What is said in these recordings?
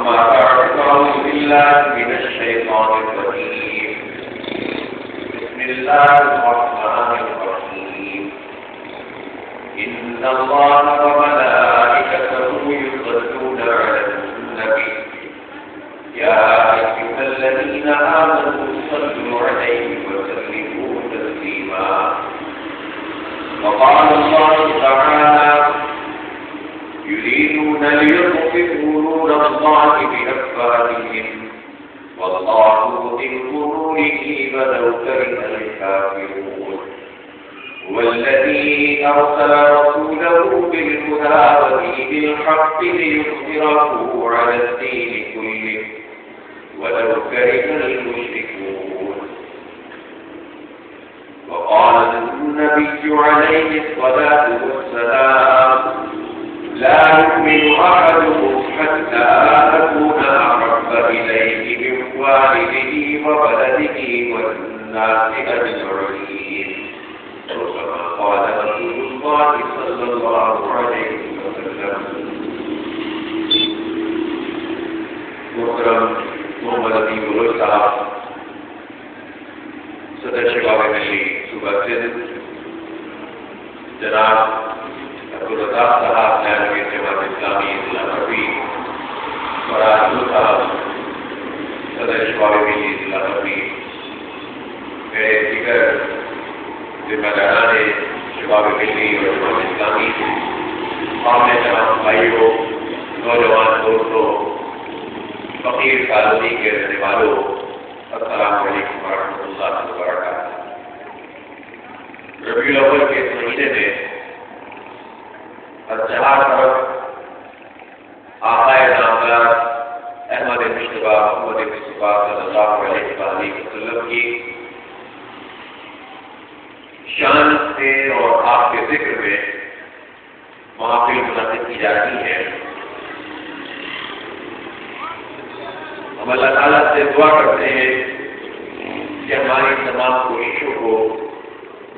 أما بعد فأعوذ بالله من الشيطان الرجيم بسم الله الرحمن الرحيم إن الله وملائكته يصلون على النبي يا أيها الذين آمنوا صلوا عليه وسلموا تسليما وقال الله تعالى يريدون ليطفئوا نور الله بأفواههم والله متم نوره ولو كره الكافرون هو الذي أرسل رسوله بالهدى ودين الحق ليظهره على الدين كله ولو كره المشركون وقال النبي عليه الصلاة والسلام لا يؤمن أحدكم حتى أكون أحب إليه من والده وولده والناس أجمعين وكما قال رسول الله صلى الله عليه وسلم. محترم محمد عبید الرحمن صاحب صدر شباب ملی صوبہ سندھ، جناب عبدالرزاق صاحب نائب جماعت اسلامی ضلع مروی، اور عبدالرزاق صاحب صدر شباب ملی ضلع مروی، میرے دیگر ذمہ داران شباب ملی اور جماعت اسلامی، اپنے تمام بھائیوں، نوجوان دوستوں، فقیر کالونی کے رہنے والوں، السلام علیکم ورحمۃ اللہ وبرکاتہ. ربیع الاول کے اس مہینے میں ہر جہاں طرف آقا نامدار احمد مصطفیٰ محمد مصطفیٰ صلی اللہ علیہ وسلم کی شان سے اور آپ کے ذکر میں محافل منعقد کی جاتی ہے. ہم اللہ تعالیٰ سے دعا کرتے ہیں کہ ہماری تمام کوششوں کو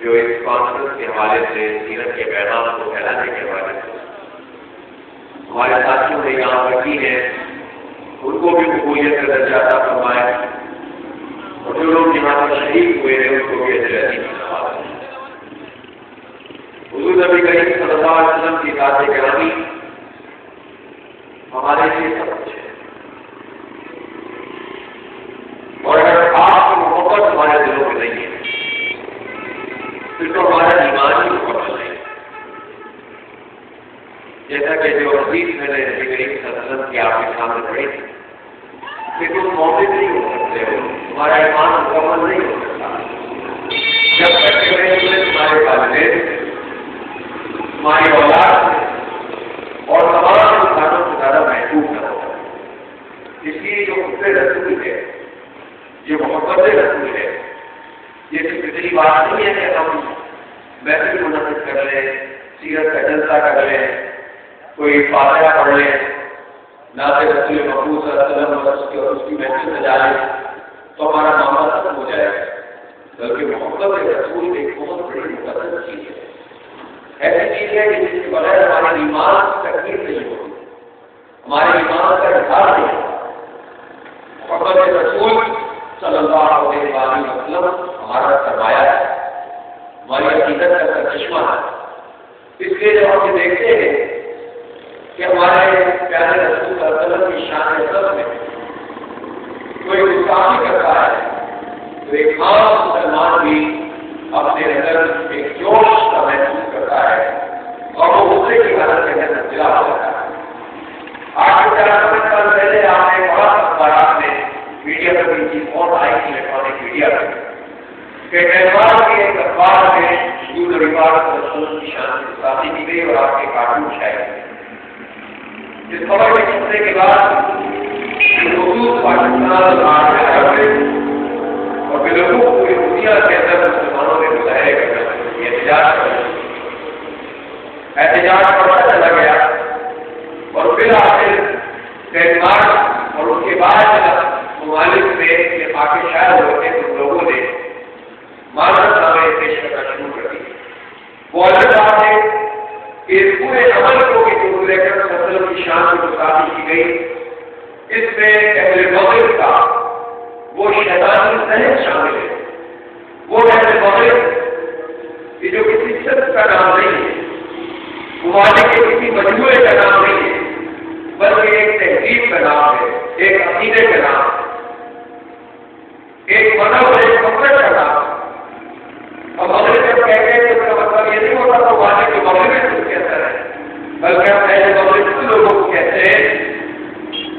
جو اس کانفرنس کے حوالے سے سیرت کے پیغام کو پھیلانے کے حوالے سے ہمارے ساتھیوں نے یہاں رکھی ہے، ان کو بھی قبولیت کا درجہ عطا فرمائے، اور جو لوگ یہاں پر شہید ہوئے ہیں ان کو بھی اجر عظیم نوازے. حضور نبی کریم صلی اللہ علیہ وسلم کی ذات گرامی ہمارے لیے سب کچھ ہے، اور اگر آپ کی محبت ہمارے دلوں میں نہیں ہے پھر تو ہمارا ایمان ہی مکمل نہیں. جیسا کہ جو حدیث میں نے نبی کریم صلی اللہ علیہ وسلم کی آپ کے سامنے پڑھی تھی کہ تم مومن نہیں ہو سکتے ہو، تمہارا ایمان مکمل نہیں ہو سکتا جب تک کہ میں تمہارے والدین، تمہاری اولاد اور تمام انسانوں سے زیادہ محبوب نہ ہو. اس لیے جو حب رسول ہے، جو محبت رسول ہے، یہ صرف اتنی بات نہیں ہے کہ ہم محفل منعقد کر لیں، سیرت کا جلسہ کر لیں، کوئی فاتحہ پڑھ لیں، نعت رسول محمود صلی اللہ علیہ وسلم اور اس کی محفل سجا لیں تو ہمارا معاملہ ختم ہو جائے گا. بلکہ محبت رسول ایک بہت بڑی مقدس چیز ہے، ایسی چیز ہے کہ جس کے بغیر ہمارے ایمان کی تکمیل نہیں ہوتی، ہمارے ایمان کا اظہار نہیں ہوتا. محبت رسول صلی اللہ علیہ وسلم ہمارا سرمایہ ہے، ہماری عقیدت کا چشمہ ہے. اس لیے جب ہم یہ دیکھتے ہیں کہ ہمارے پیارے رسول صلی اللہ علیہ وسلم کی شان عظمت میں کوئی گستاخی کرتا ہے تو ایک عام مسلمان بھی اپنے اندر ایک جوش کا محسوس کرتا ہے اور وہ غصے کی حالت کے اندر جلا ہو جاتا ہے. آج سے 4 سال پہلے آپ نے بڑا اخبارات میں میڈیا پر بھی چیز بہت آئی تھی، الیکٹرانک میڈیا پر، کہ نیپال کے ایک اخبار میں یوں رواج رسول کی شان سے گستاخی کی گئی اور آپ کے کارٹون چھائے گئے. اس خبر کے چھپنے کے بعد خصوص پاکستان اور بالکل پوری دنیا کے اندر مسلمانوں نے مظاہرے کرنا شروع، احتجاج بڑھتا چلا گیا اور پھر آخر ڈینمارک اور اس کے بعد ممالک میں یہ واقع شائع ہوتے تو لوگوں نے معذرت نامے پیش کرنا شروع کر دی. وہ اللہ صاحب نے کہ اس پورے عمل کو کہ حضور اکرم صلی اللہ علیہ وسلم کی شان کو گستاخی کی گئی، اس میں اہل مغرب کا وہ شیطانی ذہن شامل ہے. وہ اہل مغرب یہ جو کسی شخص کا نام نہیں ہے، ممالک کے کسی مجموعے کا نام نہیں ہے، بلکہ ایک تہذیب کا نام ہے، ایک عقیدے کا نام ہے، ایک مذہب، ایک مقصد کا نام ہے. اب مغرب جب کہتے ہیں تو اس کا مطلب یہ نہیں ہوتا تو ممالک کے مغرب میں کچھ کہتا ہے، بلکہ ہم اہل مغرب ان لوگوں کو کہتے ہیں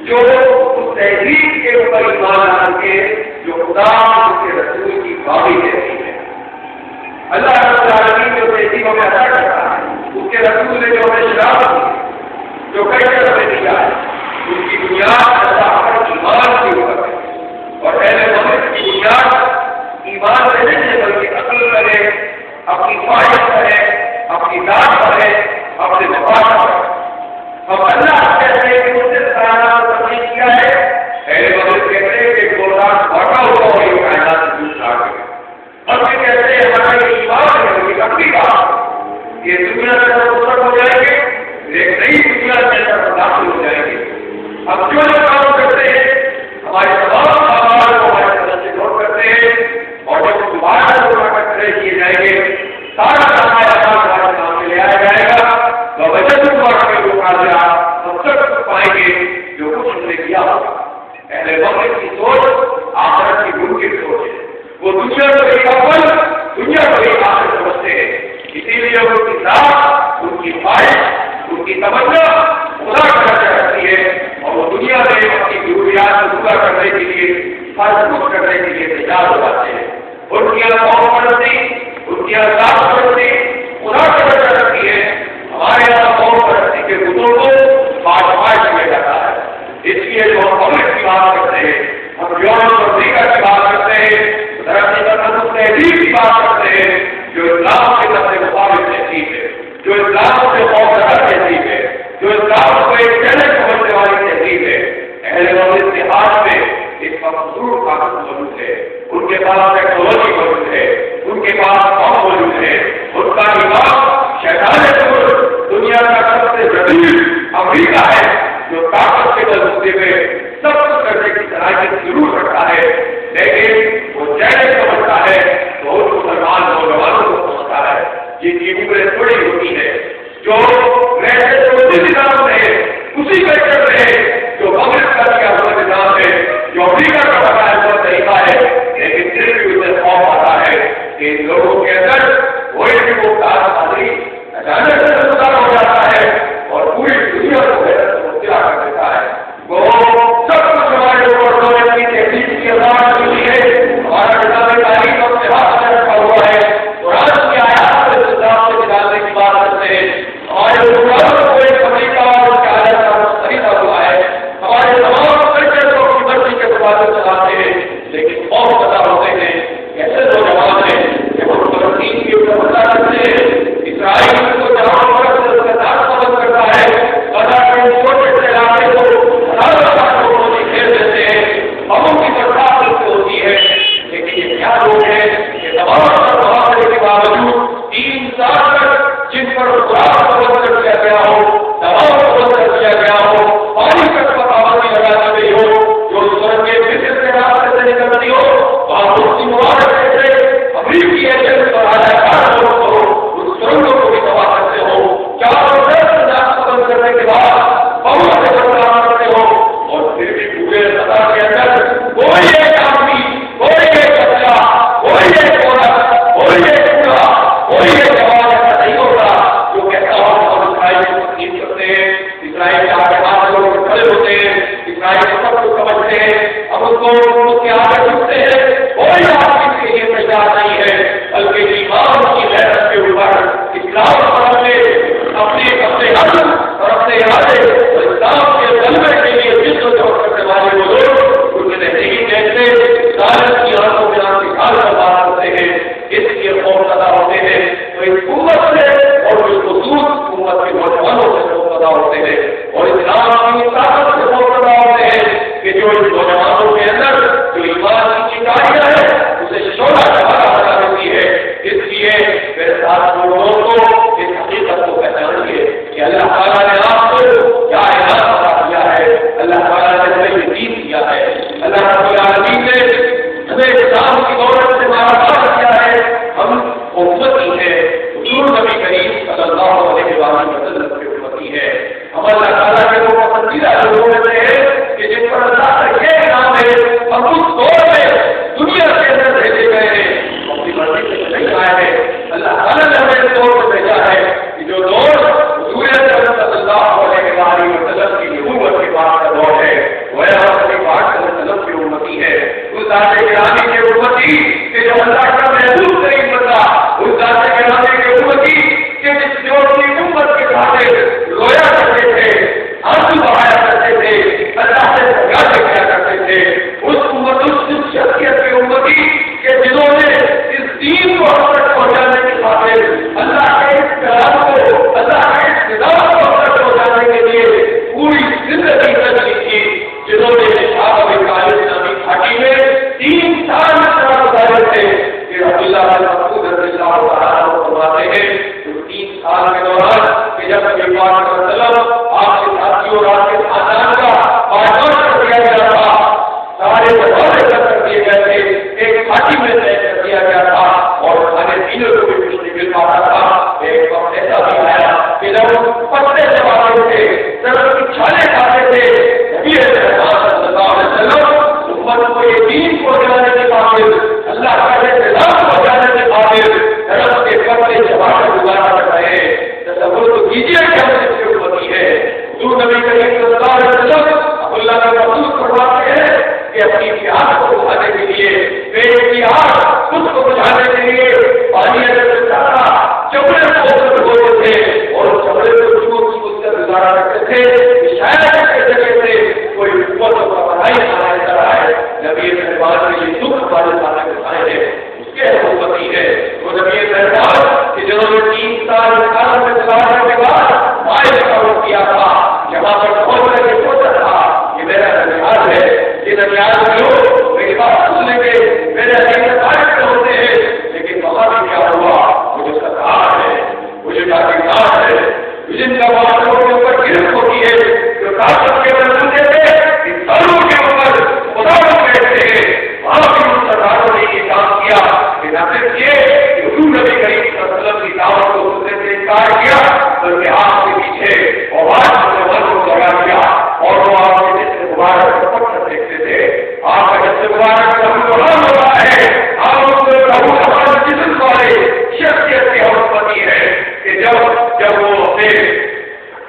جو اس تہذیب کے اوپر ایمان لا کے جو خدا اس کے رسول کی باغی کہتی ہے. اللہ رب العالمین جو تہذیب ہمیں عطا کرتا ہے، اس کے رسول نے جو ہمیں شراب دی، جو کلچر ہمیں دیا ہے، اس کی بنیاد اللہ پر ایمان کے اوپر ہے. اور اہل مغرب کی بنیاد ایمان پر نہیں ہے بلکہ عقل پر ہے، اپنی خواہش پر ہے، اپنی ذات پر ہے، اپنے مفاد پر ہے. ہم اللہ کہتے ہیں کہ اس نے سارا تبدیل کیا ہے. اہل مغرب کہتے ہیں کہ گولڈان بھاگا ہوا اور یہ کائنات سے دور چھا گئے. اور پھر کہتے ہیں ہمارا یہ ایمان ہے، یہ اپنی بات، یہ دنیا سے مستقبل ہو جائیں گے، ایک نئی دنیا کے اندر داخل ہو جائیں گے. اب جو کام کرتے ہیں ہمارے تمام اعمال کو ہمارے طرف سے نوٹ کرتے ہیں، اور جب دوبارہ کرتے کیے جائیں گے سارا ہمارا ہمارے سامنے لے آیا جائے گا. ہم سب پائیں گے جو کچھ ہم نے کیا ہوگا. اہل مغرب کی سوچ آخرت کی ممکن سوچ ہے. وہ دنیا کو ایک اول، دنیا کو ایک آخر سمجھتے ہیں. اسی لیے ان کی ذات، ان کی خواہش، ان کی تمنا خدا کا درجہ رکھتی ہے، اور وہ دنیا میں اپنی ضروریات کو پورا کرنے کے لیے، ہر کچھ کرنے کے لیے تیار ہو جاتے ہیں. ان کی قوم پرستی، ان کی ذات پرستی خدا کا درجہ رکھتی ہے. ہمارے یہاں قوم پرستی کے بتوں کو بادشاہ کیا جاتا ہے. اس لیے جو ہم مغرب کی بات کرتے ہیں، ہم یوم افریقہ کی بات کرتے ہیں، دراصل تہذیب کی بات کرتے ہیں جو اسلام کے سب سے مقابل تہذیب ہے، جو اسلام سے بہت زیادہ تہذیب ہے، جو اسلام کو ایک چیلنج سمجھنے والی تہذیب ہے. اہل مغرب کے ہاتھ میں اس کا مضبوط طاقت موجود ہے. ان کے پاس ٹیکنالوجی موجود ہے، ان کے پاس قوم موجود ہے. ان کا نظام شیطان دنیا کا سب سے جدید امریکہ ہے جو طاقت کے بلبوتے میں سب کچھ کرنے کی صلاحیت ضرور رکھتا ہے، لیکن وہ چیلنج سمجھتا ہے تو ان مسلمان نوجوانوں کو سمجھتا ہے جن کی عمریں تھوڑی ہوتی ہے، جو ویسے تو اسی نظام رہے، اسی کلچر رہے جو مغرب کا کیا ہوا نظام ہے، جو امریکہ کا بتایا ہوا طریقہ ہے، لیکن پھر بھی اسے خوف آتا ہے کہ ان لوگوں کے اندر کوئی بھی وہ کارآمدی اچانک سے نقصان ہو جاتا ہے اور پوری دنیا کو مبتلا کر دیتا ہے. وہ سب کچھ ہمارے اوپر دولت کی تہذیب کی آزاد ہوئی ہے. ہمارا نظام تعلیم اور اتحاد سے رکھا ہوا ہے. قرآن کی آیات سے نظام سے نکالنے کی بات کرتے ہیں. ہمارے حکمرانوں کو ایک امریکہ اور اس کے آیات کا خریدا ہوا ہے. ہمارے تمام کلچر کو اپنی مرضی کے مطابق چلاتے ہیں، لیکن بہت زیادہ ہوتے ہیں ایسے نوجوان ہیں کہ وہ فلسطین کی اوپر حملہ کرتے ہیں. اسرائیل کو جہاں پر سرکار مدد کرتا ہے، غزہ کے چھوٹے سے علاقے کو کھیل دیتے ہیں. ہم کی برسات سے ہوتی ہے، لیکن یہ کیا لوگ ہیں کہ تمام محاورے کے باوجود 3 سال تک جن پر خوراک پابند کر دیا گیا ہو، دواؤں پابند کر دیا گیا ہو، پانی کا پابندی لگا دی گئی ہو، جو سڑک کے بجلی سے راستے سے نکلتی ہو، وہاں دوسری مبارک سے امریکی ایجنٹ اور اداکار لوگ کو بھی تباہ کرتے ہو. 410 پابند کرنے کے بعد بہت سے بدلاؤ کرتے ہو، اور پھر بھی پورے سطح کے اندر کوئی ایک آدمی، کوئی ایک بچہ، کوئی ایک عورت، کوئی ایک بوڑھا، کوئی ایک جوان ایسا نہیں ہوتا جو کہتا ہو کہ ہم اسرائیل کو تسلیم کرتے ہیں، اسرائیل کے آگے ہاتھ لوگ کھڑے ہوتے ہیں، اسرائیل کو سب کچھ سمجھتے ہیں، اب ان کو اس کے آگے جھکتے ہیں. کوئی آدمی کے لیے تیار نہیں ہے، بلکہ ایمان کی غیرت کے اوپر اسلام اپنے حق اور اپنے ارادے اور اسلام کے غلبے کے لیے جد و جہد کرنے والے وہ لوگ ان کے نہیں دیکھتے، ظالم کی آنکھوں میں آنکھ نکال کر بات کرتے ہیں، اس لیے خوف زدہ ہوتے ہیں. تو اس قوت سے اور اس خصوص قوت کے نوجوانوں سے خوف زدہ ہوتے ہیں، اور اسلام کی طاقت سے خوف زدہ ہوتے ہیں کہ جو اس نوجوانوں کے اندر جو ایمان کی کیا ہے. اللہ رب العالمین نے ہمیں اسلام کی دولت سے مارکار کیا ہے. ہم امتی ہیں، حضور نبی کریم صلی اللہ علیہ وسلم کی امتی ہے. ہم اللہ تعالیٰ کے وہ پسندیدہ لوگوں میں سے ہیں کہ جن پر اللہ کا یہ نام ہے. ہم اس دور میں دنیا کے اندر بھیجے گئے ہیں، اپنی مرضی سے نہیں آئے ہیں. اللہ تعالیٰ نے ہمیں اس دور میں بھیجا ہے کہ جو دور حضور صلی اللہ علیہ وسلم کی نبوت کے بعد کا دور ہے، وہ نبی پاک صلی اللہ علیہ وسلم کی امتی ہے. اس ذات گرامی کے امتی کہ جو اللہ کا محبوب ترین بندہ، اس ذات گرامی کے امتی کہ جو اپنی امت کے ساتھ رویا کرتے تھے، آنسو بہایا کرتے تھے، اللہ سے فریاد کیا کرتے تھے. اس امت، اس شخصیت کے امتی کہ جنہوں نے اس دین کو ہم تک پہنچانے کے خاطر اللہ کے اس کلام کو، اللہ کے اس نظام کو ہم تک پہنچانے کے لیے پوری زندگی گزاری تھی. جنہوں نے شام میں کالج نامی گھاٹی میں 3 سال گزارے تھے کہ عبداللہ بن مسعود رضی اللہ تعالیٰ عنہ فرماتے ہیں 3 سال کے دوران کہ جب نبی پاک صلی اللہ علیہ وسلم آپ کے ساتھیوں اور آپ کے خاندان کا پاس کر دیا گیا تھا، سارے دورے کر دیے گئے تھے، ایک گھاٹی میں طے کر دیا گیا تھا اور کھانے پینے کو بھی کچھ نہیں مل پاتا تھا. ایک وقت ایسا بھی آیا کہ جب پتے چباتے تھے، سڑک کی چھالے کھاتے تھے، نبی صلی اللہ علیہ وسلم امت کو یہ دین پہنچانے کے خاطر، اللہ کا نظام پہنچانے کے خاطر سڑک کے پتے چبا کر گزارا کر رہے ہیں. تصور تو کیجیے کہ ہم اس کی امتی ہے. حضور نبی کریم صلی اللہ علیہ وسلم اللہ کا رسول فرماتے ہیں کہ اپنی پیاس کو بجھانے کے لیے، پیٹ کی آگ خود کو بجھانے کے لیے پانی اندر ڈالا، چمڑے کو دھوتے تھے اور چمڑے کو چوس کر گزارا کرتے تھے کہ شاید اس کے جگہ سے کوئی قوت کا بڑائی سامنے چل رہا ہے. نبی صاحب نے یہ دکھ ہمارے سامنے بتائے ہیں، اس کے حکومتی ہے. وہ نبی صاحب کہ جنہوں نے 3 سال میں گزارنے کے بعد مائل کا رخ کیا تھا، جہاں پر پہنچنے کے سوچا تھا کہ میرا ننیال ہے، یہ ننیال میں لوگ میری بات سن لیں گے، میرے علیہ تاریخ ہوتے ہیں. لیکن وہاں بھی کیا ہوا؟ وہ جو سرکار ہے، وہ جو تاکیدار ہے، جن کا بات لوگوں کے اوپر گرفت ہوتی ہے، جو طاقت کے بنتے تھے، ان سالوں کے اوپر خدا بیٹھتے ہیں، وہاں بھی ان سرکاروں نے یہ کام کیا کہ نہ صرف یہ کہ حضور نبی کریم صلی اللہ علیہ وسلم کی دعوت کو سننے سے انکار کیا، بلکہ آپ کے پیچھے آواز کو لگا دیا اور وہ آپ کے جسم مبارک کو پکڑ دیکھتے تھے. آپ کا جسم مبارک ہو رہا ہے، آپ ہمارے جسم والے شخصیت کی حکمتی ہے کہ جب وہ اپنے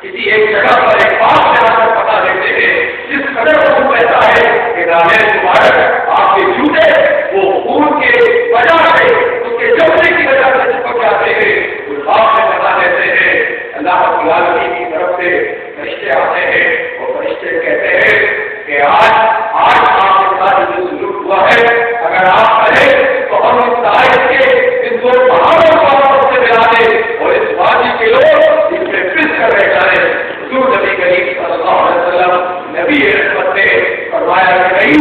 کسی ایک جگہ پر ایک بات میں آ کر پتا دیتے ہیں، جس قدر وہ ایسا ہے کہ نامے مبارک آپ کے جوتے وہ خون کے وجہ سے، اس کے جمنے کی وجہ سے چپک جاتے ہیں. اس بات میں بتا دیتے ہیں. اللہ رب العالمین کی طرف سے فرشتے آتے ہیں اور فرشتے کہتے ہیں کہ آج آپ کے ساتھ جو سلوک ہوا ہے، اگر آپ کریں تو ہم اس تاریخ کے ان 2 پہاڑوں کو آپ سے ملا دیں اور اس وادی کے لوگ اس میں پس کر رہ جائیں. حضور نبی کریم صلی اللہ علیہ وسلم نبی رحمت نے فرمایا کہ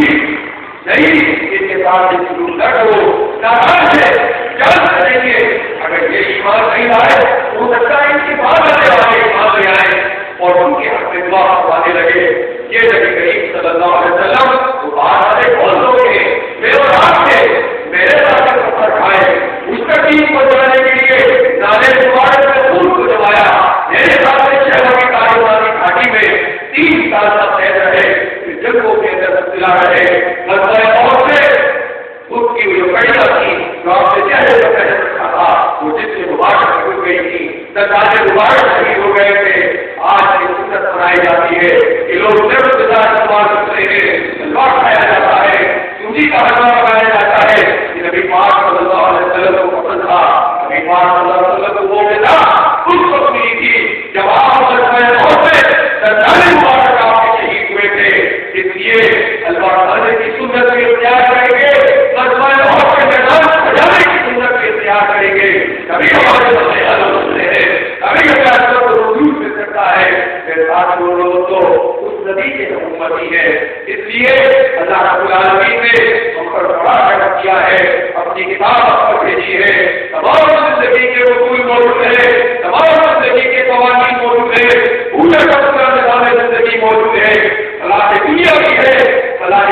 نہیں ان کے ساتھ یہ سلوک نہ کرو، ناراض ہے، جان کریں گے. اگر یہ ایمان نہیں لائے تو ہو سکتا ہے ان کی بات والے ایمان لے آئے اور ان کے حق میں دعا کروانے لگے. یہ نبی کریم صلی اللہ علیہ وسلم وہ باہر والے بہت لوگ ہیں، میرے رات سے میرے ساتھ پتھر کھائے، اس کا دین پہنچانے کے لیے نالے مبارک میں خون کو جمایا، میرے ساتھ شہروں کی کاروباری گھاٹی میں 3 سال تک رہ رہے، جنگوں کے اندر مبتلا رہے. اور سے اس کی جو کڑیاں تھی جو آپ نے چہرے پر پہن رکھا تھا وہ جس سے مبارک ہو گئی تھی، دردانے مبارک شہید ہو گئے تھے. آج کی سنت بنائی جاتی ہے کہ لوگ صرف استعمال کرتے ہیں، حلوہ کھایا جاتا ہے، سوجی کا حلوہ بنایا جاتا ہے. یہ نبی پاک صلی اللہ علیہ وسلم کو پسند تھا. نبی پاک صلی اللہ علیہ وسلم کو وہ ملا اس وقت ملی تھی جب آپ دردانے مبارک آپ کے شہید ہوئے تھے. اس لیے حلوہ کھانے کی سنت بھی اختیار کریں گے، کے میدان سجانے کی سنت بھی اختیار کریں گے. کبھی ہمارے مسئلے حل ہوتے ہیں، کبھی ہمیں اثر کو وجود مل سکتا ہے. میرے ساتھ وہ لوگ تو اس نبی کے حکومتی ہے. اس لیے اللہ رب العالمین نے ہم پر بڑا خرچ کیا ہے، اپنی کتاب پر بھیجی ہے. تمام زندگی کے اصول موجود ہیں، تمام زندگی کے قوانین موجود ہیں، پورے کا پورا نظام زندگی موجود ہے. فلاح دنیا بھی ہے، فلاح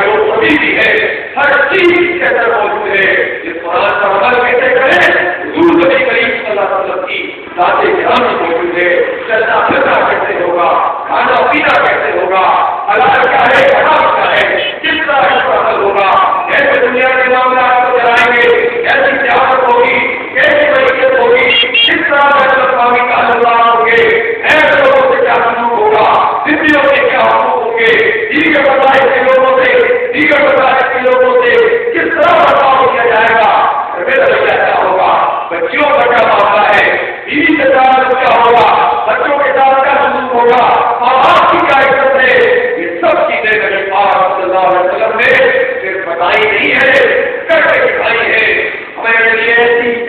روٹی بھی ہے، ہر چیز کے اندر موجود ہے. اس قرآن کا عمل کیسے کریں؟ حضور نبی کریم صلی اللہ علیہ وسلم کی ذات گرامی موجود ہے. چلنا پھرنا کیسے ہوگا، کھانا پینا کیسے ہوگا، حلال کیا ہے حرام کیا ہے، کس طرح اس پر عمل ہوگا، کیسے دنیا کے معاملات کو چلائیں گے، کیسی سیاست ہوگی، کیسی معیشت ہوگی، کس طرح بین الاقوامی تعلقات ہوں گے، ایسے لوگوں سے کیا سلوک ہوگا، زندگیوں کے کیا حقوق ہوں گے، دیگر مذاہب کے لوگوں سے، دیگر مذاہب کے لوگوں سے کس طرح برتاؤ کیا جائے گا، میرا رویہ کیا ہوگا، بچیوں کا کیا معاملہ ہے، بیوی کے ساتھ کیا ہوگا، بچوں کے ساتھ کیا سلوک ہوگا، آپ کی کیا عزت ہے، یہ سب چیزیں نبی پاک صلی اللہ علیہ وسلم نے صرف بتائی نہیں ہے، کر کے دکھائی ہے. ہمارے لیے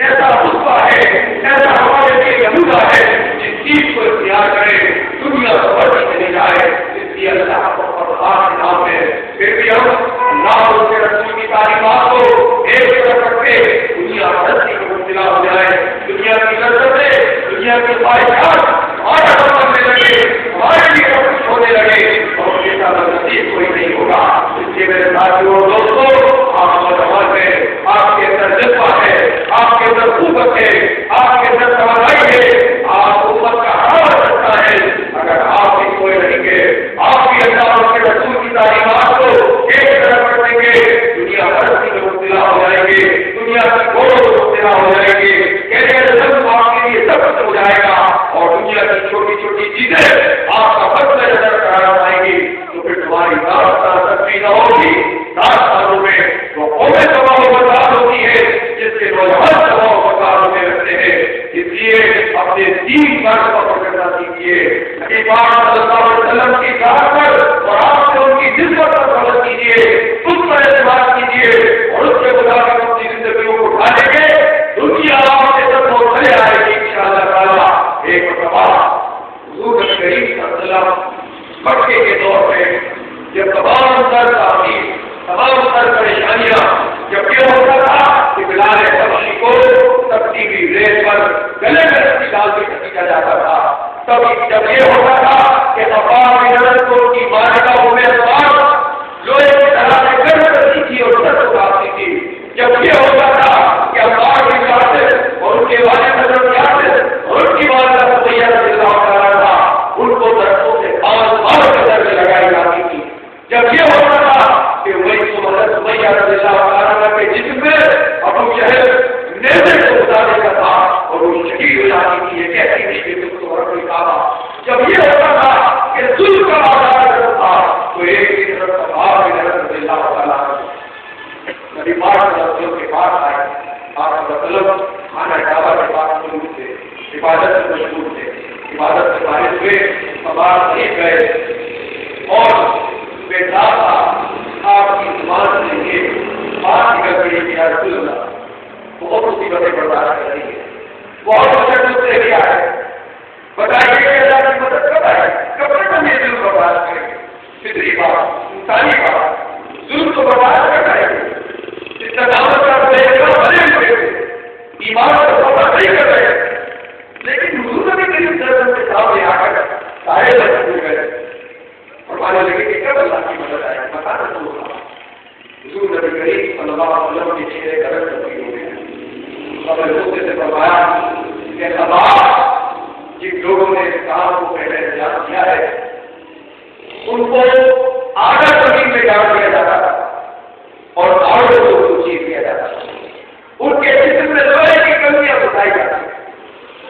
ایسا خطبہ ہے، ایسا ہمارے لیے نمونہ ہے، جس چیز کو اختیار کرے دنیا بڑھتی چلی جائے. اس لیے اللہ اور خاص نام ہے. پھر بھی ہم اللہ اور اس کے رسول کی تعلیمات کو ایک طرف رکھ کے دنیا بڑھتی کو مبتلا ہو جائے. دنیا کی لذتیں، دنیا کی خواہشات ہمارا کرنے لگے، ہمارے لیے سب کچھ ہونے لگے اور یہ سارا نصیب کوئی نہیں ہوگا. اس لیے میرے ساتھیوں اور دوستوں، آپ نوجوان ہیں، آپ کے اندر جذبہ ہے، آپ کے اندر قوت ہے، آپ کے اندر توانائی ہے، آپ امت کا حال کرتا ہے. اگر آپ اس کو رہیں گے، آپ بھی اللہ اور اس کے رسول کی تعلیمات کو ایک طرف کر دیں گے، دنیا بھر کی مبتلا ہو جائیں گے، دنیا کی گوڑوں کو مبتلا ہو جائیں گے، کیریئر آپ کے لیے سب کچھ ہو جائے گا اور دنیا کی چھوٹی چھوٹی چیزیں آپ کا بس میں نظر قرار پائیں گی. تو پھر تمہاری راستہ تبدیل نہ ہوگی. 10 سالوں میں وہ قومیں تباہ و برباد ہوتی ہے جس کے نوجوان تباہ و برباد ہونے لگتے ہیں. اس لیے اپنے دین کا سبق کرنا سیکھیے. نبی پاک صلی اللہ علیہ وسلم کی ذات پر اور آپ سے ان کی نسبت پر غور کیجیے، اس پر اعتماد کیجیے اور اس کے مطابق اپنی زندگیوں کو ڈھالیں گے. دنیا آپ کے سب کو چلے آئے گی انشاءاللہ تعالیٰ. ایک مرتبہ حضور نبی کریم صلی اللہ علیہ وسلم مکے کے دور میں جب تمام تر تعمیر، تمام تر پریشانیاں جب یہ ہوتا تھا کہ بلال حبشی کو تبدیلی ریت پر گلے میں رسی ڈال کے کھینچا جاتا تھا، تب جب یہ ہوتا تھا کہ افغان عدالت کو کی مالکہ میں لوہے کی طرح سے گرم کرتی تھی اور سر اٹھاتی تھی، جب یہ ہوتا تھا کہ افغان کی قاتل اور ان کے والد حضرت یاسر اور ان کی والدہ سمیہ رضی اللہ تعالیٰ تھا، ان کو درختوں سے بار قدر میں لگائی جاتی تھی. جب یہ ہوتا تھا کہ وہی حضرت سمیہ رضی اللہ تعالیٰ کے جسم میں ابو جہل نیزے کو اتارنے کا تھا اور وہ شہید ہو جاتی تھی. یہ کہتی تھی کہ تم تو رب نے کہا. جب یہ ہوتا تھا کہ ظلم کا آزاد تھا تو ایک ہی طرف رضی اللہ تعالیٰ نبی پاک صلی اللہ علیہ وسلم کے پاس آئے. آپ کا مطلب کھانا ڈھابا کے پاس موجود تھے، عبادت سے مشغول تھے، عبادت سے فارغ ہوئے، سوال نہیں گئے اور بیٹھا تھا. آپ کی زبان سے یہ بات نکل گئی کہ یا رسول اللہ بہت مصیبتیں برداشت کر رہی ہے، بہت مشکل سے لیا ہے، بتائیے کہ اللہ کی مدد کب آئے، کب تک ہم یہ ظلم برداشت کریں گے. فطری بات، انسانی بات، ظلم کو برداشت کر رہے ہیں. استقامت کا بنے ہوئے ایمان کو سفر نہیں کر رہے، لیکن حضور نبی کریم صلی اللہ علیہ وسلم کے سامنے آ کر سارے لوگ ہو گئے اور مانے لگے کہ کب اللہ کی مدد آئے. بتا رسول اللہ حضور نبی کریم صلی اللہ علیہ وسلم کے چہرے کا رنگ تبدیل ہو گیا. اور غصے سے فرمایا کہ اللہ جن لوگوں نے اس کام کو پہلے انجام دیا ہے ان کو آدھا زمین میں ڈال دیا جاتا تھا اور آڑوں کو چیز دیا جاتا تھا. ان کے جسم میں لوہے کی کمیاں بتائی جاتی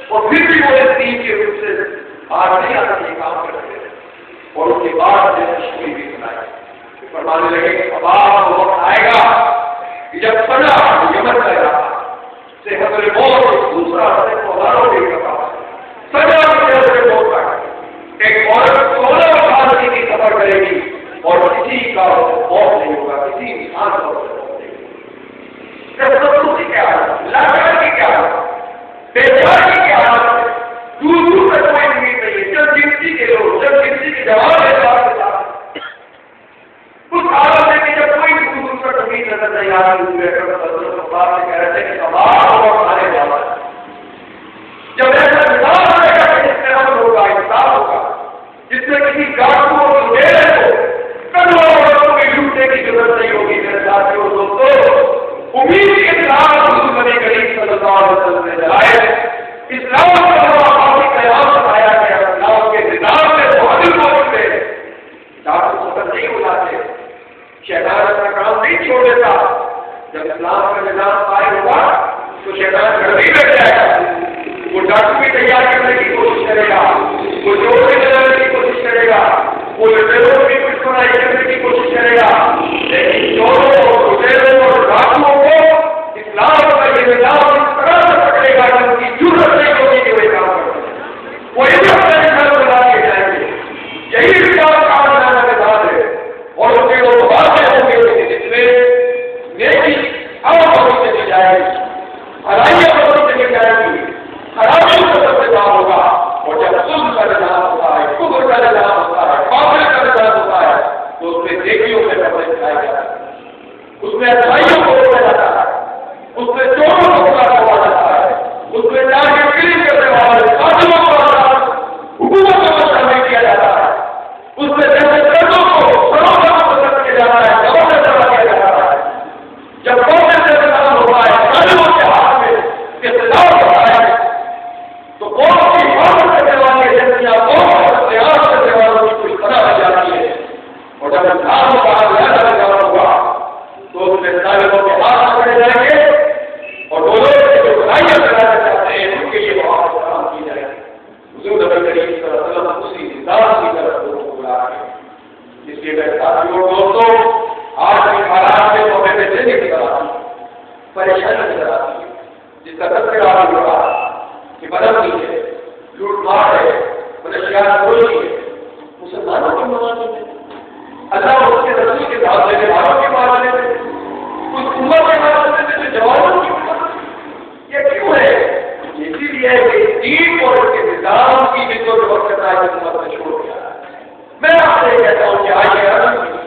اور پھر بھی وہ اس دین کے روپ سے باہر نہیں آتا یہ کام کرتے تھے. اور اس کے بعد شکری بھی سنائی. فرمانے لگے کہ اب آپ وقت آئے گا کہ جب پڑا یمن کا علاقہ سے حضر موت دوسرا ہزاروں کے کپڑا سجا سے موت کا ایک عورت 16 سال کی سفر کرے گی اور کسی کا موت نہیں ہوگا، کسی انسان کا موت نہیں ہوگا. کیا لاچار کی کیا بیچار کی کیا دور دور تک کوئی امید نہیں ہے. جب گنتی کے لوگ، جب گنتی کے جواب کچھ حالت ہے کہ جب کوئی دور دور تک امید نظر نہیں آ رہی کہہ رہے تھے کہ تمام اور سارے جواب جب ایسا نظام آئے گا کہ اس طرح ہوگا انصاف ہوگا، جس میں کسی گاڑوں کو لٹیرے کو کروڑوں کے لوٹے ڈھونڈنے کی ضرورت نہیں ہوگی میرے ساتھیوں دوستوں، امید کے ساتھ نبی کریم صلی اللہ علیہ وسلم نے جلائے اسلام کا قیام بتایا گیا، اسلام کے نظام میں بہادر موجود ہے، ڈاکٹر سفر نہیں ہو جاتے، شیطان اپنا کام نہیں چھوڑ دیتا، جب اسلام کا نظام قائم ہوا تو شیطان گھر نہیں بیٹھ جائے گا، وہ ڈاکٹر بھی تیار کرنے کی کوشش کرے گا، وہ جوڑ بھی کرنے کی کوشش کرے گا، وہ لٹیروں بھی کچھ بنائی کرنے کی کوشش کرے گا، لیکن چوروں اور ڈاکوؤں کو اسلام کا یہ نظام اس طرح سے پکڑے گا کہ ان کی ضرورت نہیں ہوگی کہ وہ کام کرے، وہ یہ اپنا نظام بنا کے جائیں گے، یہی نظام کام بنانا نظام ہے، اور ان کے وہ واضح ہوں گے جس میں نیکی عام چلی جائے گی، حرائیاں چلی جائے گی، خرابیوں کا سب سے کام ہوگا، اور جب ظلم کا نظام ہوتا ہے، کفر کا نظام ہوتا ہے، باطل کا نظام ہوتا ہے، تو اس میں نیکیوں میں کپڑے دکھائے جاتے ہیں، اس میں اچھائیوں کو روکا جاتا ہے، اس میں چوروں کو روکا جاتا ہے، اس میں جاگیرداری کرنے والے قاتلوں کو حکومت کو شامل کیا جاتا ہے، اس میں دہشتگردوں کو فروغ کیا جاتا ہے، جواب دیا جاتا ہے، جب باطل کا نظام ہوتا ہے، ظالموں کے ہاتھ میں اقتدار ہوتا ہے، تو قوم کی حفاظت کرنے والے ایجنسیاں قوم کا اختیار کرنے والوں کی کچھ طرح ہو جاتی ہے، اور جب انسان کا نظام ہوگا تو اس میں ظالموں کے ہاتھ پکڑے جائیں گے، اور وہ لوگ جو برائیاں کرانا چاہتے ہیں ان کے لیے بہت کام کی جائے گی۔ حضور نبی کریم صلی اللہ علیہ وسلم اسی نظام کی طرف لوگوں کو بلا رہے ہیں، اس لیے میرے ساتھیوں دوستوں آج کے حالات میں تو ہمیں ویسے نہیں نظر آتی، پریشانی نظر آتی ہے، جس کا تذکرہ آپ نے کہا کہ بدمنی ہے، لوٹ مار ہے، منشیات گوئی ہے، مسلمانوں کے معاملے میں اللہ اور اس کے رسول کے ساتھ لینے والوں کے معاملے میں اس امت کے معاملے میں جو جوابوں کی یہ کیوں ہے؟ اسی لیے کہ دین اور اس کے نظام کی جدو جو وقت ہے اس امت نے چھوڑ دیا ہے۔ میں آپ سے کہتا ہوں کہ آئیے عرض کیجیے،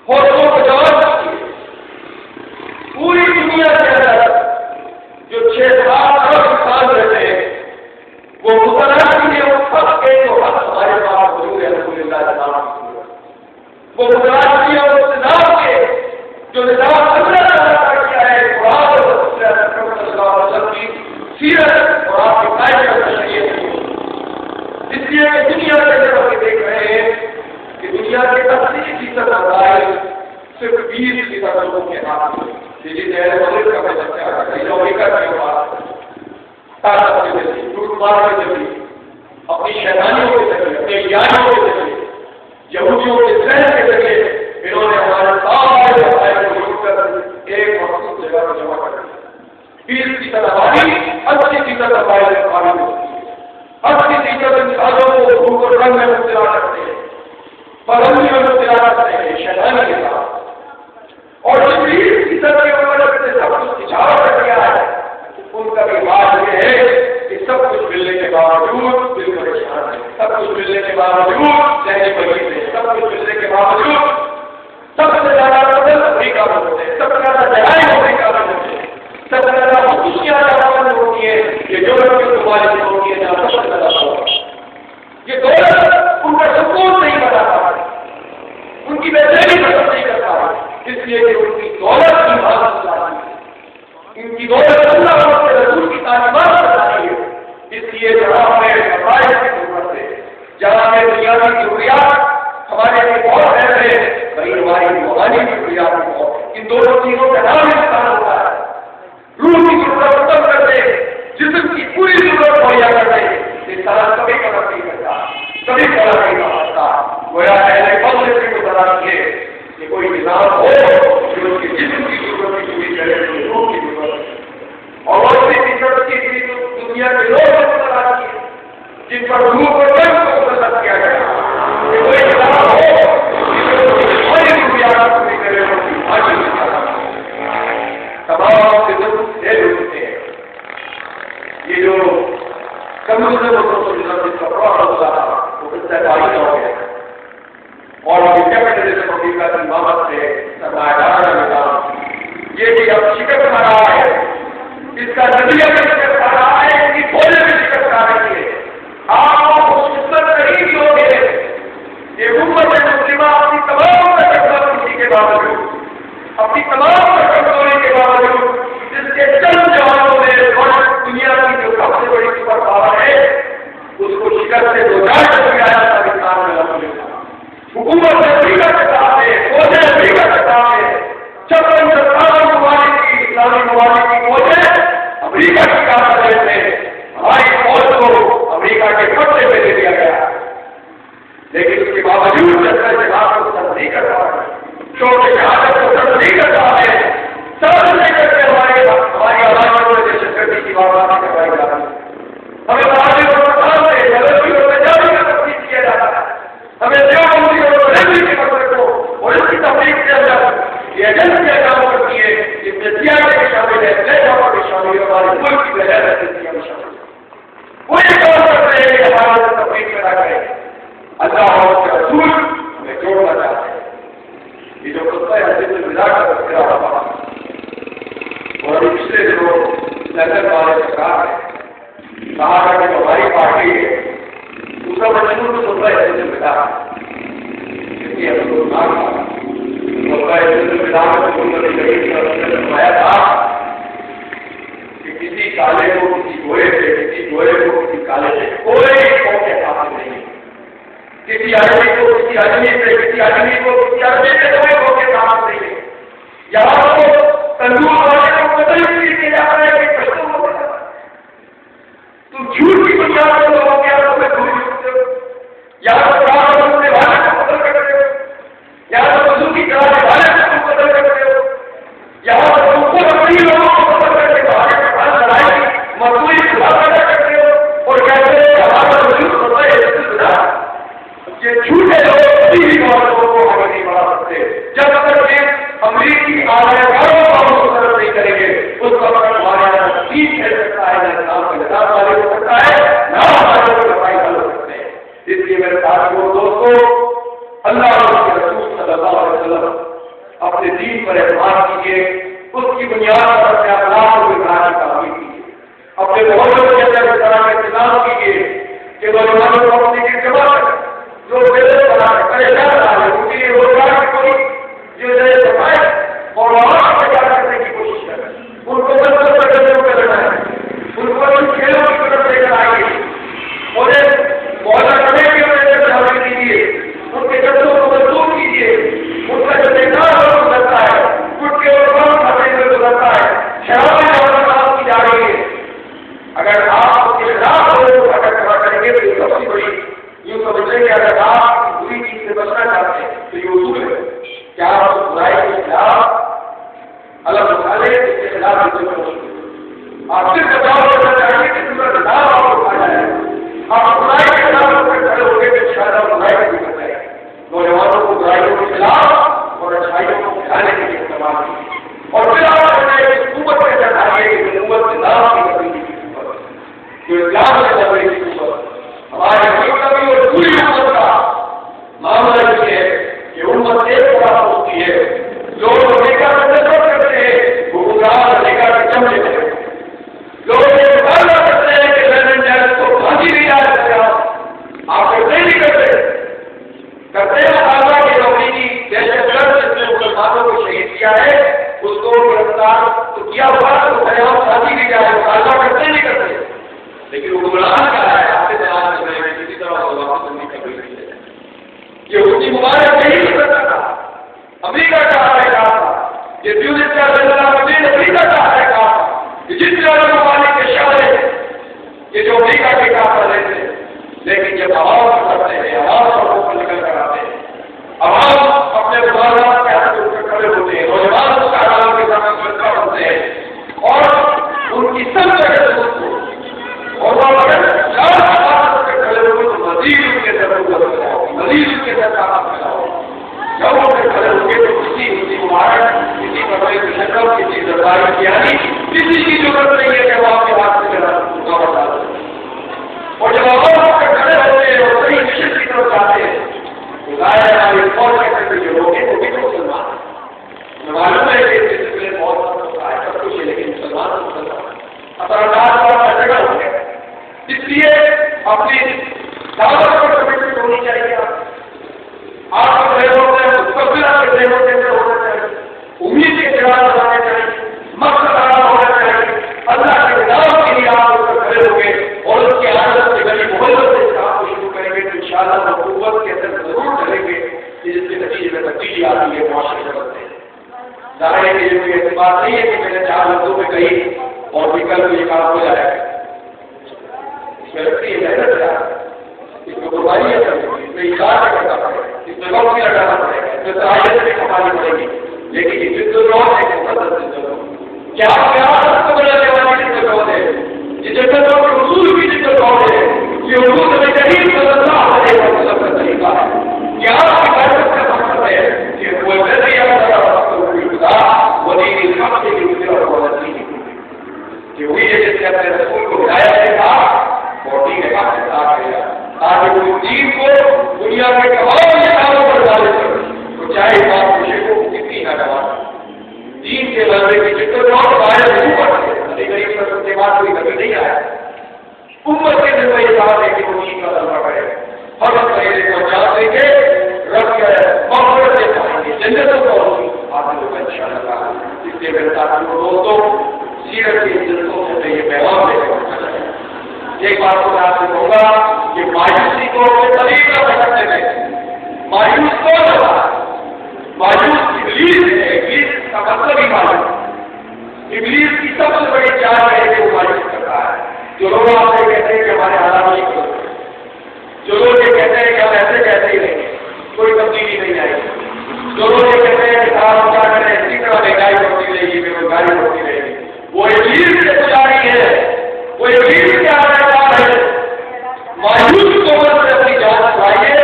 حوصلوں کو جواب دیجیے، پوری دنیا کے اندر جو 6-7 ارب انسان رہتے ہیں وہ متنازع ہے، وہ سب کے جو حق ہمارے پاس موجود ہے الحمدللہ نظام کی صورت، وہ متنازع ہے اس نظام کے جو نظام اللہ تعالیٰ کا کیا ہے، قرآن اور رسول اکرم صلی اللہ علیہ وسلم کی سیرت اور آپ کی قائد کا شریعت کی، اس لیے کہ دنیا کے اندر دیکھ رہے ہیں کہ دنیا کے 80% مسائل صرف 20% لوگوں کے ہاتھ میں، جسے مغرب کا بچہ امریکہ کی بات طاقت کے ذریعے، لوٹ مار کے ذریعے، اپنی شیطانیوں کے ذریعے، اپنے یاریوں کے ذریعے، یہودیوں کے ذہن کے ذریعے انہوں نے ہمارے سارے مسائل کو لوٹ کر ایک مخصوص جگہ پر جمع کر دیا۔ 20% آبادی 80% مسائل میں قابل ہوتی ہے، 80% انسانوں کو بھوک اور رنگ میں مبتلا کرتے ہیں، پابندی میں مبتلا کرتے ہیں شیطانی کے ساتھ، اور جو 20% کے اوپر سے سب کچھ اچھاڑ کر دیا ہے، ان کا بھی بات یہ ہے کہ سب کچھ ملنے کے باوجود دل پریشان ہے، سب کچھ ملنے کے باوجود ذہنی مریض ہے، سب کچھ ملنے کے باوجود سب سے زیادہ قدر افریقہ میں ہوتے ہیں، سب سے زیادہ دہائی افریقہ میں ہوتے ہیں، سب سے زیادہ خوشیاں جہاں ہوتی ہے یہ یورپ کے ممالک میں ہوتی ہے جہاں سب سے زیادہ ہوتا ہے، یہ دولت ان کا سکون نہیں بناتا، ان کی بہتری پسند نہیں کرتا، اس لیے کہ ان کی دولت کی حفاظت چاہتی ہے، ان کی دولت اللہ اور اس کے رسول کی تعلیمات بتاتی ہے، اس لیے جہاں ہمیں مسائل کی ضرورت ہے، جہاں ہمیں بنیادی ضروریات ہمارے لیے بہت اہم ہے، وہی ہماری روحانی کی ضروریات بہت، ان دونوں چیزوں کا نام انسان ہوتا ہے، روح کی ضرورت ختم کر دے، جسم کی پوری ضرورت مہیا کر دے، انسان کبھی قدر نہیں کرتا، کبھی قدر نہیں کر سکتا، گویا ایسے فضل سے بھی بتا دیجیے کہ کوئی نظام ہو جو اس کے جسم کی ضرورت کی پوری کرے، روح کی ضرورت ہے، اور اسی فطرت کی دنیا کے لوگ آتی ہے جن پر روح کو جنگ کو مسلط کیا گیا کہ کوئی نظام ہو ہماری ضروریات پوری کرے، حاصل تمام سے ضرورت دے ہوتے ہیں، یہ جو کمیونزم اور سوشلزم جس کا پروگرام ہوتا تھا وہ کس طرح پائی ہو گیا، اور کیپٹلزم امریکہ کی محبت سے سرمایہ دار کا نظام یہ بھی اب شکست کھا رہا ہے، اس کا نتیجہ بھی شکست کھا رہا ہے، اس کی بولے بھی شکست کھا رہی ہے، آپ اس قسمت نہیں ہوگے کہ امت مسلمہ اپنی تمام باوجود، اپنی تمام کمزوری کے باوجود، جس کے چند جوانوں نے دنیا کی جو سب سے بڑی سپر پاور ہے اس کو شکست سے دو چار کیا جاتا ہے. حکومت امریکہ کے ساتھ ہے، فوجیں امریکہ کے ساتھ ہے، 56 ممالک کی اسلامی ممالک کی فوجیں امریکہ کی کارروائی میں ہماری فوج کو امریکہ کے قبضے میں دے دیا گیا، لیکن اس کے باوجود جہاد کو سر نہیں کر رہا ہے، چھوٹے جہاد کو سر نہیں کر رہا ہے، سر نہیں کر کے ہماری آبادی کو دہشت گردی کی بات کروائی جا رہی ہے. ہمیں بہادری اور پسند سے غلطی اور تجاوز کا تفصیل کیا جاتا ہے. ہمیں دیوبندی اور بریلوی کے مسئلے کو اور اس کی تفریح کے اندر یہ ایجنسیاں کام کرتی ہے، جس میں CIA بھی شامل ہے، پلیٹفارم بھی شامل ہے، ہمارے ملک کی بغیر ایجنسیاں بھی شامل ہے. وہ یہ کام کرتے ہیں کہ ہمارا تفریح پیدا کرے. اللہ اور اس کے رسول ہمیں جوڑنا چاہتے ہیں. یہ جو قصہ ہے جس میں ملا کر تذکرہ ہوا اور پچھلے دنوں سینٹر والے سرکار ہے کہا تھا کہ ہماری پارٹی ہے اس کا مجموع تو سب ایسے سے ملا کیونکہ ہم لوگ نہ فرمایا تھا کہ کسی کالے کو کسی گوئے سے، کسی گوئے کو کسی کالے سے کوئی قوم کے ساتھ نہیں، کسی آدمی کو کسی آدمی سے، کسی آدمی کو کسی آدمی سے کوئی قوم کے ساتھ نہیں ہے. یہاں تو تندور والے کو قتل بھی کیا جاتا ہے کہ کشتوں کو تم جھوٹ کی بنیاد پر لوگوں کے ہاتھوں میں گولی چھوڑتے ہو، یا تو کام کرنے والے کو قتل کرتے ہو، یا تو وضو کی کرانے والے کو قتل کرتے ہو، یا تو تم کو اپنی لوگوں کو قتل کر کے باہر کے پاس لڑائی مزدوری خلا پیدا کرتے ہو اور کہتے ہیں ہمارا وجود ہوتا ہے یہ جھوٹے لوگ کبھی بھی لوگوں کو آگے نہیں بڑھا سکتے جب تک کہ امریکی آلائیکاروں کا مقرر نہیں کریں گے. اس وقت ہمارے یہاں تین کھیل سکتا ہے، نہ اسلام کے نظام والے ہو سکتا ہے، نہ ہمارے کو لڑائی والے ہو سکتے ہیں. اس لیے میرے ساتھیوں دوستوں، اللہ کے رسول صلی اللہ علیہ وسلم اپنے دین پر اعتماد کیجیے، اس کی بنیاد پر اپنے اخلاق کو بگاڑنے کا عمل کیجیے، اپنے محلوں کے اندر اس طرح کا انتظام کیجیے کہ نوجوانوں کو اپنی دین جمع کریں، جو پریشان رہا ہے ان کے لیے روزگار کی کوئی جو بتائے اور وہاں سے کیا کرنے کی کوشش کریں، ان کو بچوں پر کرنے کو لگائیں، ان کو ان کھیلوں کی طرف لے کر آئیے اور محلہ کمیٹی کو لے کر شامل کیجیے، ان کے بچوں کو مضبوط کیجیے، ان کا جو دیکھنا گزرتا ہے گٹ کے اور کام کھاتے ہوئے گزرتا ہے، شرابیں اور کام کی جا رہی ہے. اگر آپ اس کے خلاف لوگوں کو اٹک کریں گے تو یہ سب سے بڑی یوں سمجھیں کہ اگر آپ بری چیز سے بچنا چاہتے ہیں تو یہ اصول ہے کہ آپ برائی کے خلاف الگ اٹھالے، اس کے خلاف آپ صرف بچاؤ کرنا چاہیے کہ دوسرا خلاف آپ کو اٹھایا جائے. آپ برائی کے خلاف کھڑے ہو گئے کہ شاید آپ برائی نہیں کر رہے. نوجوانوں کو برائیوں کے خلاف اور اچھائیوں کو اٹھانے کے لیے استعمال کیجیے اور پھر آپ حکومت کے چڑھائیے کہ حکومت نظام کی تبدیلی کی حکومت جو اسلام سے تبدیلی کی حکومت ہمارے ملک اور پوری امت کا معاملہ یہ ہے کہ امت ایک طرح ہوتی ہے. لوگ امریکہ میں نفرت کرتے ہیں، حکمران امریکہ کے چمچے کرتے ہیں. لوگ یہ مطالبہ کرتے ہیں کہ لندن جج کو پھانسی دی جائے سکتے آپ کرتے نہیں کرتے ہیں مطالبہ کہ امریکی دہشت گرد جس نے مسلمانوں کو شہید کیا ہے اس کو گرفتار تو کیا ہوا تو پھانسی دی جائے، مطالبہ کرتے نہیں کرتے. لیکن حکمران کیا ہے آپ سے بیان کر رہے ہیں کسی طرح واپس نہیں کر رہی ہے. یہ حسنی مبارک نہیں ہو سکتا تھا، امریکہ کا ہے کہا تھا، یہ ٹیونس کا امریکہ کا ہے کہا تھا کہ جس طرح ممالک کے شہر یہ جو امریکہ کے کام کر رہے تھے. لیکن جب عوام کرتے ہیں، عوام سڑکوں پر نکل کر آتے ہیں، عوام اپنے مطالبات کے ہاتھ اٹھ کر کھڑے ہوتے ہیں، نوجوان اس کارناموں کے ساتھ ملتا ہوتے ہیں اور ان کی سب جگہ اور وہ اگر کھڑے ہوئے تو مزید ان کے ضرورت مزید ان کے ساتھ کام پھیلاؤ. جب وہ کھڑے ہوئے تو کسی مبارک، کسی بڑے کی شکل، کسی زرداری کی آنی، کسی کی ضرورت نہیں ہے کہ وہ آپ کے ہاتھ سے گاؤں ڈال دیں. اور جب عوام کھڑے ہوتے ہیں اور صحیح مشن کی طرف جاتے ہیں تو ظاہر ہماری فوج کے اندر جو لوگ ہیں وہ بھی تو مسلمان ہیں. معلوم ہے کہ اس سلسلے میں بہت ہوتا ہے سب کچھ ہے، لیکن مسلمان اثرات اور جگہ ہو گئے. اس لیے اپنی دعوت پر کمیٹمنٹ ہونی چاہیے. آپ کو ہوتے ہیں مستقبل آپ کے ہوتے ہیں نتیجے میں تبدیلی آتی ہے معاشرے کے بدلے. ظاہر ہے کہ یہ کوئی ایسی بات نہیں ہے کہ میں نے 4 لفظوں میں کہی اور بھی کل کو یہ کام ہو جائے. اس میں رکھتی ہے محنت ہے، اس میں قربانیاں کرنی ہوگی، اس میں اخلاص کرنا پڑے گا، اس میں وقت بھی لگانا پڑے گا، اس میں صلاحیت بھی کمانی پڑے گی. لیکن یہ جد و جہد ایک مقدس جد و جہد، کیا کو بنانے والی جد و جہد ہے، یہ جد و جہد کے اصول کی جد و جہد ہے، یہ حضور نبی کریم صلی اللہ علیہ وسلم کا طریقہ ہے. کیا آپ کی برکت کا مقصد ہے کہ وہ ویسے وہ دین الحق کے لیے اور بولتی کہ وہی ہے جس نے اپنے رسول کو ہدایت سے کہا اور دین حق کے ساتھ گیا تاکہ وہ دین کو دنیا کے تمام کاموں پر ڈالے تو چاہے بات مجھے کو کتنی نہ ڈال دین کے لڑنے کی جتنے بہت باہر نہیں پڑتے نبی کریم صلی اللہ علیہ وسلم کے بعد کوئی کبھی نہیں آیا. امت کے دل میں یہ بات ہے کہ وہ دین کا طلبہ کرے فقط پہلے کو جان دیں گے رکھ کر مغفرت سے پائیں گے جنتوں کو حاصل ہوگا انشاءاللہ. اس لیے میرے ساتھیوں دوستوں سیرت کی جلسوں سے میں یہ پیغام لے کر پہنچا جائے. ایک بات کو میں آپ سے کہوں گا کہ مایوسی کو اپنے طریقہ بچانے میں مایوس کون ہوتا ہے؟ مایوس ابلیس ہے. ابلیس کا مطلب ہی مایوس. ابلیس کی سب سے بڑی چال ہے کہ وہ مایوس کرتا ہے. جو لوگ آپ سے کہتے ہیں کہ ہمارے حالات نہیں کرتے، جو لوگ یہ کہتے ہیں کہ ہم ایسے کہتے ہی رہیں گے کوئی تبدیلی نہیں آئے گی، جو لوگ یہ کہتے ہیں کہ صاحب کیا کریں اسی طرح مہنگائی بڑھتی رہے گی بے روزگاری بڑھتی رہے گی، وہ ابلیس سے گزاری ہے، وہ ابلیس کے آنے ہے. مایوس کو سے اپنی جان بچائیے،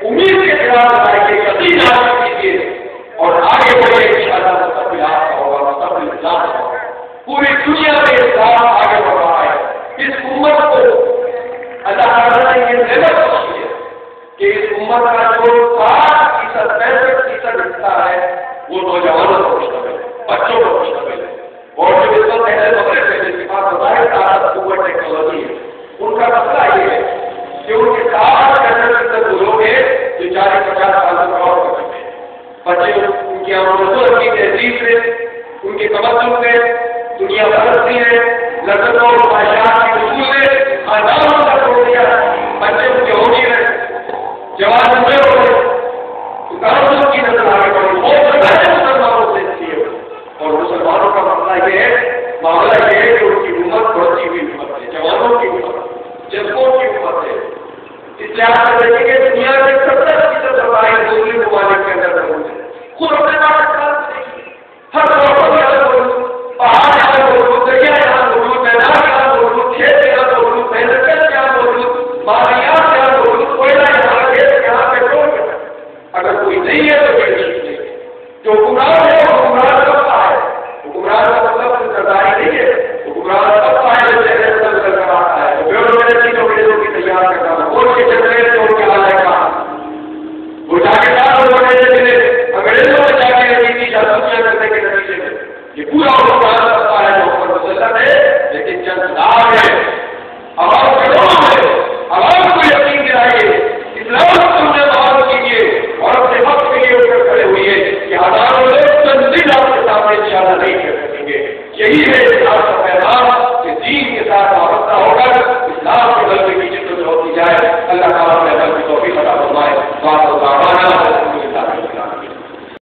امید کے خلاف بچائیے، یقین حاصل کیجیے اور آگے بڑھے انشاءاللہ مستقبل آپ کا ہوگا، مستقبل اسلام کا ہوگا. پوری دنیا میں اسلام آگے بڑھ رہا ہے. اس امت کو اللہ تعالیٰ نے یہ نعمت بخشی ہے کہ اس امت کا جو 60% 65% حصہ ہے وہ نوجوانوں کو مشتمل ہے، بچوں کو مشتمل ہے. اور جو اس وقت پہلے مغرب ہے جس کے پاس بظاہر طاقت قوت ٹیکنالوجی ہے، ان کا مسئلہ یہ ہے کہ ان کے 60% وہ لوگ ہیں جو 40-50 سال تک غور کر سکتے ہیں. بچے ان کی آمدن کی تہذیب سے، ان کے تمدن سے، دنیا پرستی ہے، لذتوں اور خواہشات کے اصول سے خاندانوں کا چھوڑ دیا. بچے ان کے ہو نہیں رہے، جوان ہوئے ہو رہے، دکانوں کی نظر آگے بڑھی بہت سارے مسلمانوں سے کیے. اور مسلمانوں کا مسئلہ یہ ہے، معاملہ یہ ہے کہ ان کی امت بڑھتی ہوئی امت ہے، جوانوں کی امت، جذبوں کی امت ہے. اس لحاظ سے دیکھیں گے دنیا کے 70% سرمایہ دوسرے ممالک کے اندر موجود ہے. خود اپنے ہر پہاڑ یہاں موجود، دریا یہاں موجود، میدان یہاں موجود، کھیت یہاں موجود، محنت یہاں موجود، مالیات یہاں موجود، کوئلہ یہاں، گیس یہاں، پیٹرول. اگر کوئی نہیں ہے تو کوئی نہیں ہے. جو گناہ ہے